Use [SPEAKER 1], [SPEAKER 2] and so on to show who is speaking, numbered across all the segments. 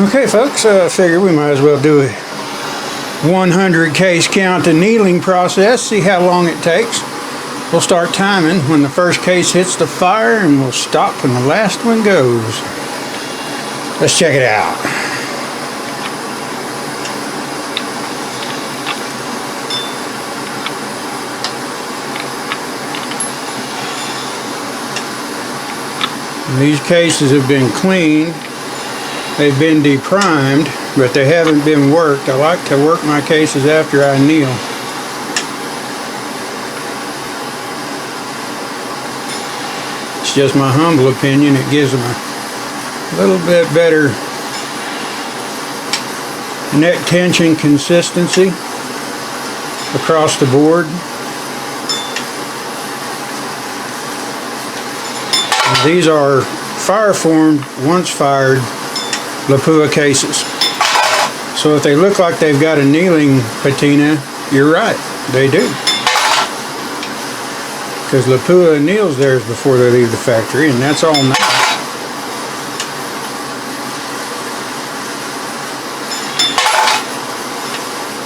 [SPEAKER 1] Okay folks, I figure we might as well do a 100 case count annealing process, see how long it takes. We'll start timing when the first case hits the fire and we'll stop when the last one goes. Let's check it out. These cases have been cleaned. They've been deprimed, but they haven't been worked. I like to work my cases after I anneal. It's just my humble opinion. It gives them a little bit better neck tension consistency across the board. And these are fire formed, once fired Lapua cases. So if they look like they've got annealing patina, you're right, they do. Because Lapua anneals theirs before they leave the factory, and that's all now.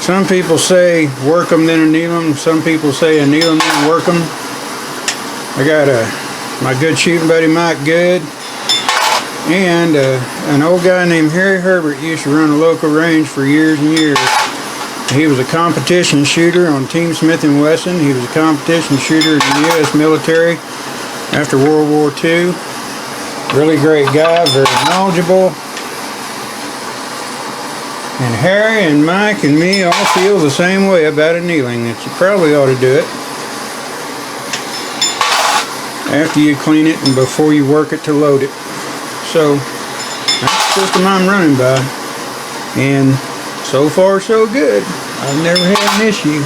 [SPEAKER 1] Some people say work them then anneal them. Some people say anneal them then work them. I got my good shooting buddy Mike Good and an old guy named Harry Herbert used to run a local range for years and years. He was a competition shooter on Team Smith & Wesson. He was a competition shooter in the U.S. military after World War II. Really great guy, very knowledgeable. And Harry and Mike and me all feel the same way about annealing, that you probably ought to do it after you clean it and before you work it to load it. So that's the system I'm running by, and so far so good. I've never had an issue.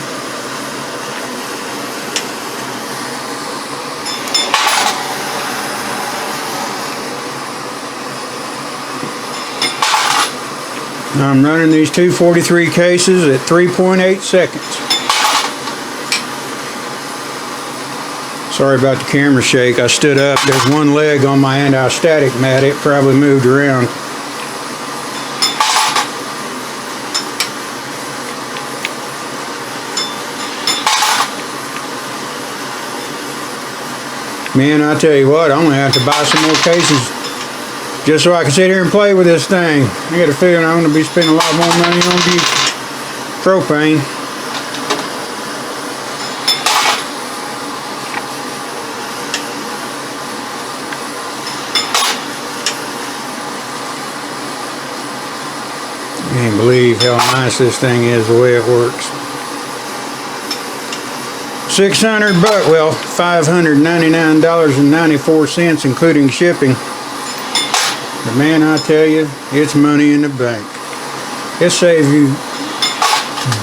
[SPEAKER 1] I'm running these 243 cases at 3.8 seconds. Sorry about the camera shake. I stood up. There's one leg on my anti-static mat. It probably moved around. Man, I tell you what, I'm going to have to buy some more cases just so I can sit here and play with this thing. I got a feeling I'm going to be spending a lot more money on propane. I can't believe how nice this thing is, the way it works. 600 bucks, well, $599.94 including shipping. But man, I tell you, it's money in the bank. It saves you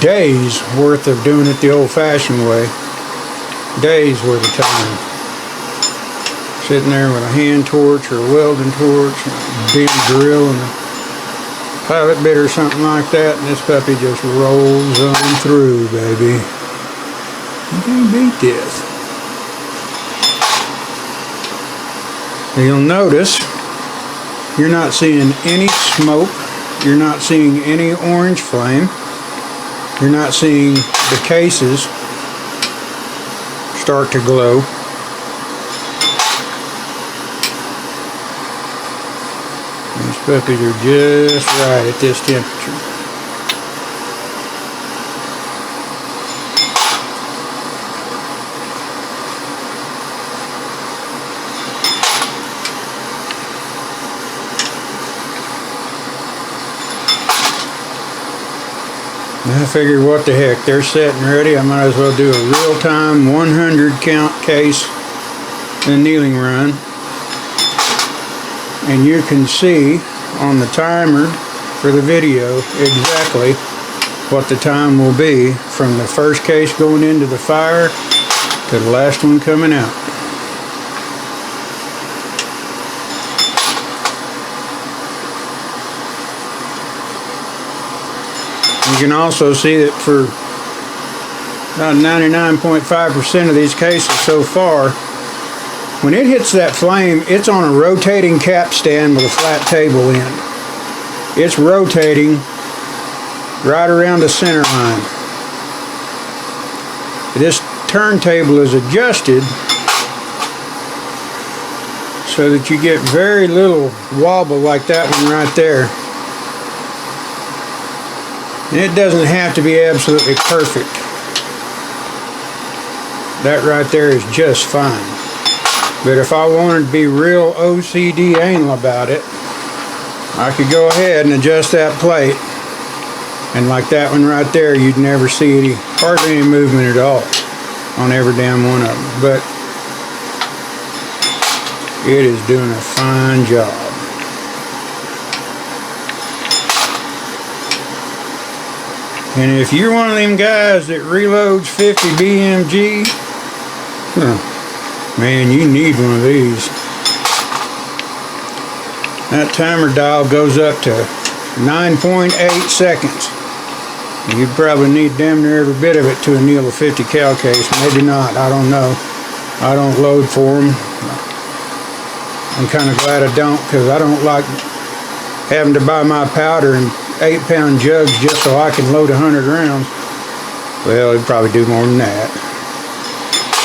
[SPEAKER 1] days worth of doing it the old-fashioned way. Days worth of time. Sitting there with a hand torch or a welding torch, a big drill and a pilot bit or something like that, and this puppy just rolls on through, baby. You can't beat this. You'll notice you're not seeing any smoke. You're not seeing any orange flame. You're not seeing the cases start to glow. These puppies are just right at this temperature. I figured, what the heck, they're set and ready. I might as well do a real-time 100 count case annealing run. And you can see on the timer for the video exactly what the time will be from the first case going into the fire to the last one coming out. You can also see that for about 99.5% of these cases so far, when it hits that flame, it's on a rotating cap stand with a flat table end. it's rotating right around the center line. This turntable is adjusted so that you get very little wobble like that one right there. And it doesn't have to be absolutely perfect. That right there is just fine. But if I wanted to be real OCD anal about it, I could go ahead and adjust that plate. And like that one right there, you'd never see hardly any movement at all on every damn one of them. But it is doing a fine job. And if you're one of them guys that reloads 50 BMG, man, you need one of these. That timer dial goes up to 9.8 seconds. You'd probably need damn near every bit of it to anneal a 50 cal case. Maybe not, I don't know. I don't load for them. I'm kind of glad I don't, because I don't like having to buy my powder in 8-pound jugs just so I can load 100 rounds. Well, it'd probably do more than that.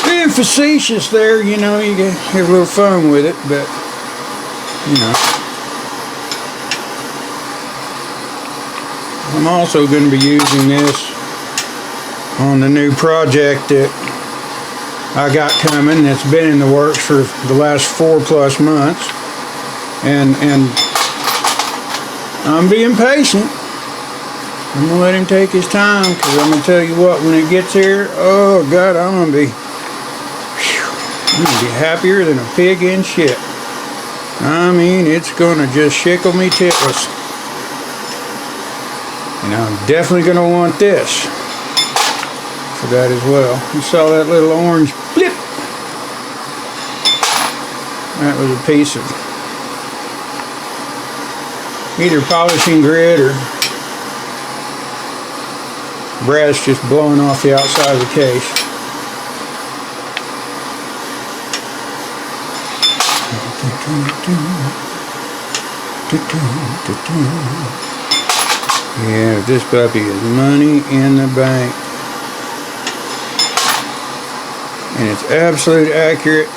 [SPEAKER 1] Being facetious there, you know, you get have a little fun with it, but, you know. I'm also going to be using this on the new project that I got coming. That's been in the works for the last 4+ months, and I'm being patient. I'm gonna let him take his time, because I'm gonna tell you what, when it gets here, oh God, I'm gonna be happier than a pig in shit. I mean, it's gonna just shickle me titless. And I'm definitely going to want this for that as well. You saw that little orange blip? That was a piece of either polishing grit or brass just blowing off the outside of the case. Yeah, this puppy is money in the bank. And it's absolutely accurate.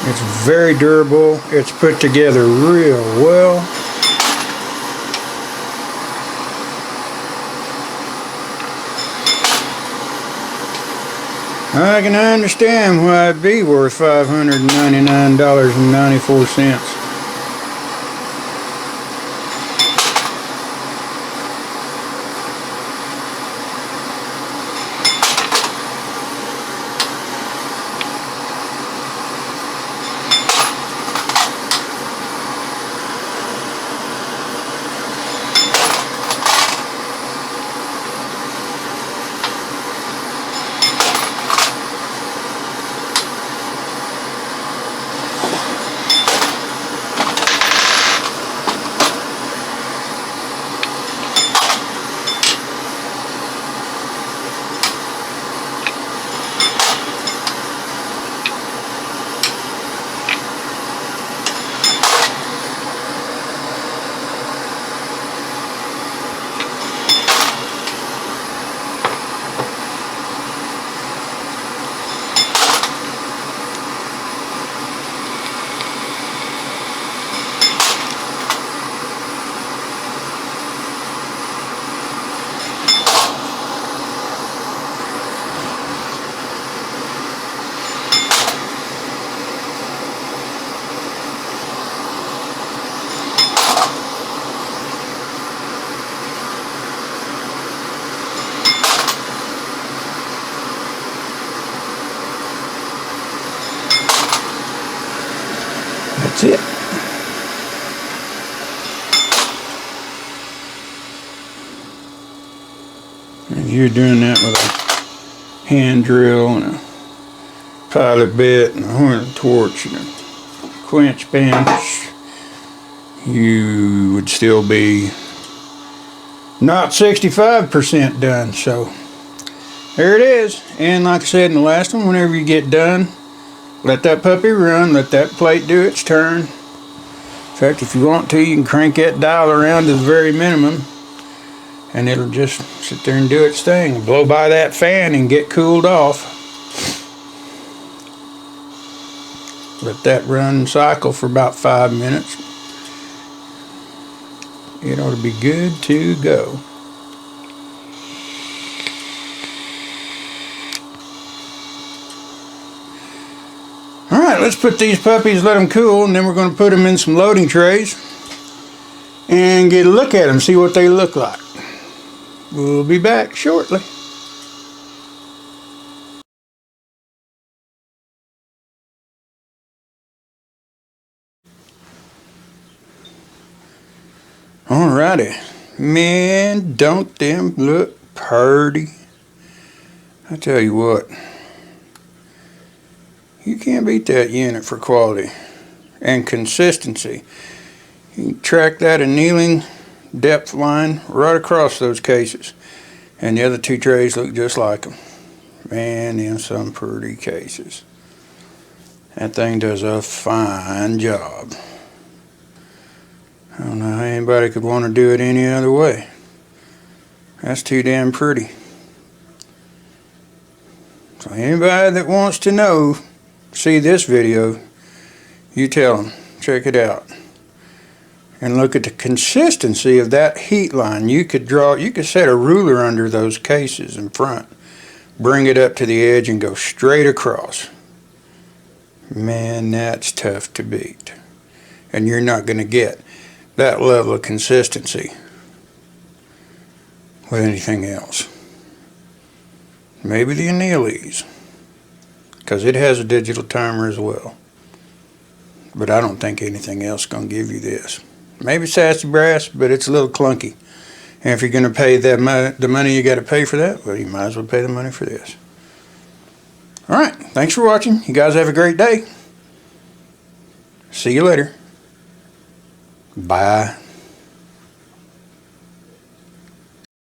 [SPEAKER 1] It's very durable. It's put together real well. I can understand why it'd be worth $599.94. That's it. If you're doing that with a hand drill and a pilot bit and a horn torch and a quench bench, you would still be not 65% done. So there it is. And like I said in the last one, whenever you get done, let that puppy run, let that plate do its turn, In fact, if you want to, you can crank that dial around to the very minimum and it'll just sit there and do its thing. Blow by that fan and get cooled off. Let that run and cycle for about 5 minutes. It ought to be good to go. Alright, let's put these puppies, let them cool, and then we're going to put them in some loading trays and get a look at them, see what they look like. We'll be back shortly. Alrighty. Man, don't them look purty. I tell you what, you can't beat that unit for quality and consistency. You can track that annealing depth line right across those cases, and the other two trays look just like them. Man, them some pretty cases. That thing does a fine job. I don't know how anybody could want to do it any other way. That's too damn pretty. So anybody that wants to know, see this video, you tell them, check it out. And look at the consistency of that heat line. You could set a ruler under those cases in front, bring it up to the edge and go straight across. Man, that's tough to beat. And you're not going to get that level of consistency with anything else. Maybe the annealings, because it has a digital timer as well. But I don't think anything else is going to give you this. Maybe sassy brass, but it's a little clunky. And if you're going to pay the money you got to pay for that, well, you might as well pay the money for this. Alright, thanks for watching. You guys have a great day. See you later. Bye.